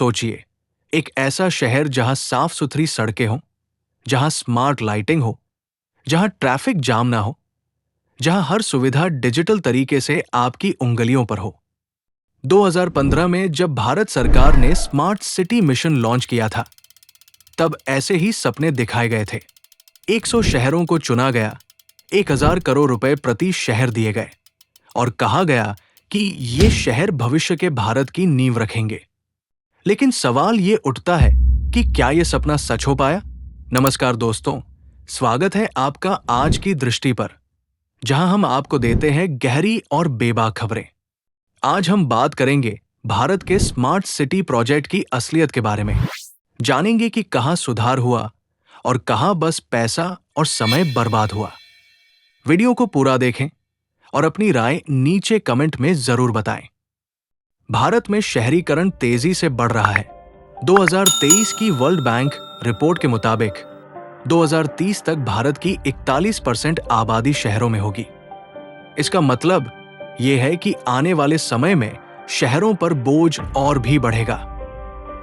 सोचिए, एक ऐसा शहर जहां साफ सुथरी सड़कें हों, जहां स्मार्ट लाइटिंग हो, जहां ट्रैफिक जाम ना हो, जहां हर सुविधा डिजिटल तरीके से आपकी उंगलियों पर हो। 2015 में जब भारत सरकार ने स्मार्ट सिटी मिशन लॉन्च किया था, तब ऐसे ही सपने दिखाए गए थे। 100 शहरों को चुना गया, 1000 करोड़ रुपए प्रति शहर दिए गए और कहा गया कि ये शहर भविष्य के भारत की नींव रखेंगे। लेकिन सवाल ये उठता है कि क्या ये सपना सच हो पाया? नमस्कार दोस्तों, स्वागत है आपका आज की दृष्टि पर, जहां हम आपको देते हैं गहरी और बेबाक खबरें। आज हम बात करेंगे भारत के स्मार्ट सिटी प्रोजेक्ट की असलियत के बारे में। जानेंगे कि कहां सुधार हुआ और कहां बस पैसा और समय बर्बाद हुआ। वीडियो को पूरा देखें और अपनी राय नीचे कमेंट में जरूर बताएं। भारत में शहरीकरण तेजी से बढ़ रहा है। 2023 की वर्ल्ड बैंक रिपोर्ट के मुताबिक 2030 तक भारत की 41% आबादी शहरों में होगी। इसका मतलब यह है कि आने वाले समय में शहरों पर बोझ और भी बढ़ेगा।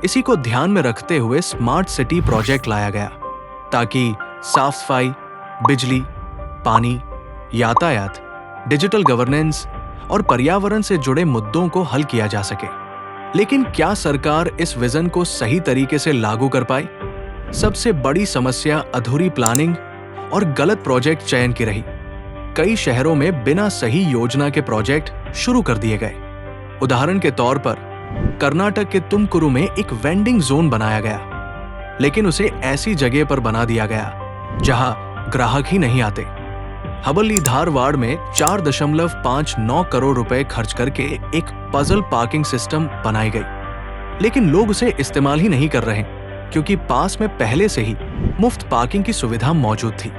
इसी को ध्यान में रखते हुए स्मार्ट सिटी प्रोजेक्ट लाया गया, ताकि साफ सफाई, बिजली, पानी, यातायात, डिजिटल गवर्नेंस और पर्यावरण से जुड़े मुद्दों को हल किया जा सके। लेकिन क्या सरकार इस विजन को सही तरीके से लागू कर पाई? सबसे बड़ी समस्या अधूरी प्लानिंग और गलत प्रोजेक्ट चयन की रही। कई शहरों में बिना सही योजना के प्रोजेक्ट शुरू कर दिए गए। उदाहरण के तौर पर कर्नाटक के तुमकुरु में एक वेंडिंग जोन बनाया गया, लेकिन उसे ऐसी जगह पर बना दिया गया जहां ग्राहक ही नहीं आते। हबल्ली धारवाड़ में 4.59 करोड़ रुपए खर्च करके एक पजल पार्किंग सिस्टम बनाई गई, लेकिन लोग उसे इस्तेमाल ही नहीं कर रहे क्योंकि पास में पहले से ही मुफ्त पार्किंग की सुविधा मौजूद थी।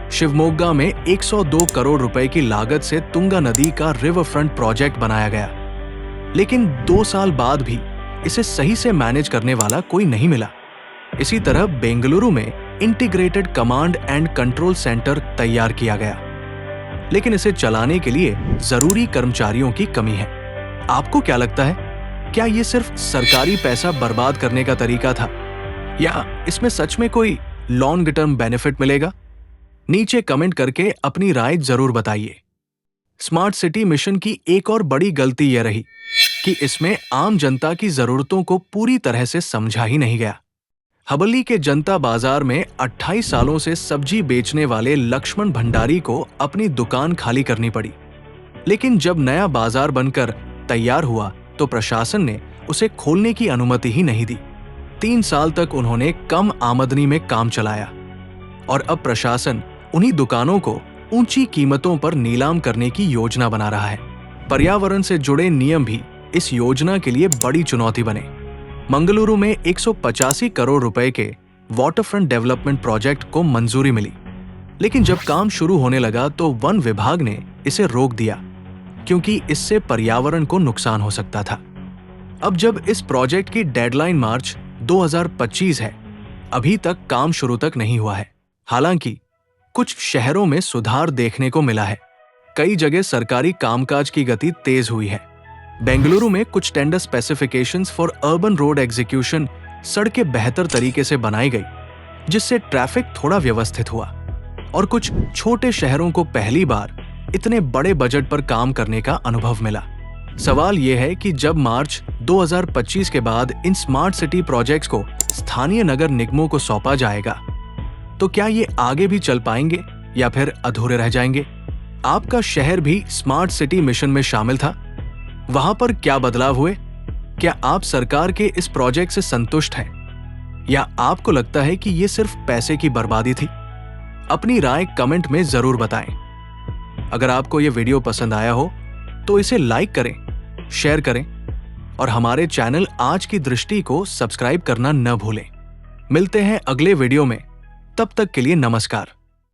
शिवमोगा में 102 करोड़ रुपए की लागत से तुंगा नदी का रिवर फ्रंट प्रोजेक्ट बनाया गया, लेकिन 2 साल बाद भी इसे सही से मैनेज करने वाला कोई नहीं मिला। इसी तरह बेंगलुरु में integrated command and control centre तैयार किया गया, लेकिन इसे चलाने के लिए जरूरी कर्मचारियों की कमी है। आपको क्या लगता है, क्या यह सिर्फ सरकारी पैसा बर्बाद करने का तरीका था, या इसमें सच में कोई लॉन्ग टर्म बेनिफिट मिलेगा? नीचे कमेंट करके अपनी राय जरूर बताइए। स्मार्ट सिटी मिशन की एक और बड़ी गलती यह रही कि इसमें आम जनता की जरूरतों को पूरी तरह से समझा ही नहीं गया। हबल्ली के जनता बाजार में 28 सालों से सब्जी बेचने वाले लक्ष्मण भंडारी को अपनी दुकान खाली करनी पड़ी, लेकिन जब नया बाजार बनकर तैयार हुआ तो प्रशासन ने उसे खोलने की अनुमति ही नहीं दी। 3 साल तक उन्होंने कम आमदनी में काम चलाया और अब प्रशासन उन्हीं दुकानों को ऊंची कीमतों पर नीलाम करने की योजना बना रहा है। पर्यावरण से जुड़े नियम भी इस योजना के लिए बड़ी चुनौती बने। मंगलुरु में 185 करोड़ रुपए के वाटरफ्रंट डेवलपमेंट प्रोजेक्ट को मंजूरी मिली, लेकिन जब काम शुरू होने लगा तो वन विभाग ने इसे रोक दिया क्योंकि इससे पर्यावरण को नुकसान हो सकता था। अब जब इस प्रोजेक्ट की डेडलाइन मार्च 2025 है, अभी तक काम शुरू तक नहीं हुआ है। हालांकि कुछ शहरों में सुधार देखने को मिला है। कई जगह सरकारी कामकाज की गति तेज हुई है। बेंगलुरु में कुछ tender specifications for urban road execution सड़कें बेहतर तरीके से बनाई गई, जिससे ट्रैफिक थोड़ा व्यवस्थित हुआ, और कुछ छोटे शहरों को पहली बार इतने बड़े बजट पर काम करने का अनुभव मिला। सवाल यह है कि जब मार्च 2025 के बाद इन स्मार्ट सिटी प्रोजेक्ट्स को स्थानीय नगर निगमों को सौंपा जाएगा, तो क्या ये आगे भी चल पाएंगे या फिर अधूरे रह जाएंगे? आपका शहर भी स्मार्ट सिटी मिशन में शामिल था? वहां पर क्या बदलाव हुए? क्या आप सरकार के इस प्रोजेक्ट से संतुष्ट हैं, या आपको लगता है कि यह सिर्फ पैसे की बर्बादी थी? अपनी राय कमेंट में जरूर बताएं। अगर आपको यह वीडियो पसंद आया हो तो इसे लाइक करें, शेयर करें और हमारे चैनल आज की दृष्टि को सब्सक्राइब करना न भूलें। मिलते हैं अगले वीडियो में, तब तक के लिए नमस्कार।